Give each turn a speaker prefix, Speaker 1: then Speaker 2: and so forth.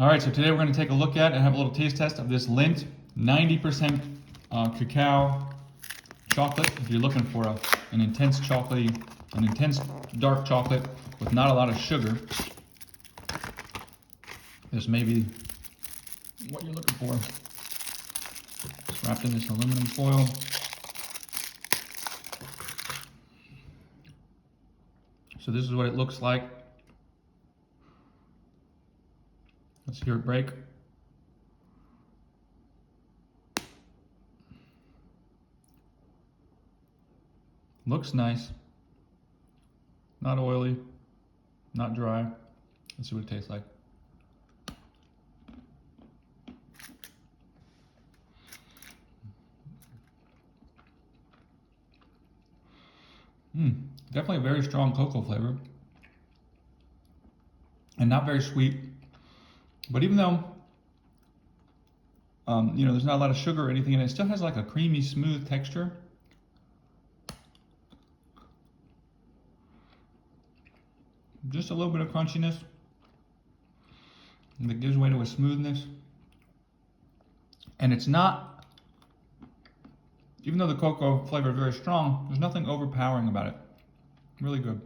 Speaker 1: All right, so today we're going to take a look at and have a little taste test of this Lindt 90% cacao chocolate. If you're looking for an intense dark chocolate with not a lot of sugar, this may be what you're looking for. It's wrapped in this aluminum foil. So this is what it looks like. Let's hear it break. Looks nice. Not oily, not dry. Let's see what it tastes like. Definitely a very strong cocoa flavor. And not very sweet. But even though, there's not a lot of sugar or anything in it, it still has like a creamy, smooth texture. Just a little bit of crunchiness that gives way to a smoothness. And it's not, even though the cocoa flavor is very strong, there's nothing overpowering about it. Really good.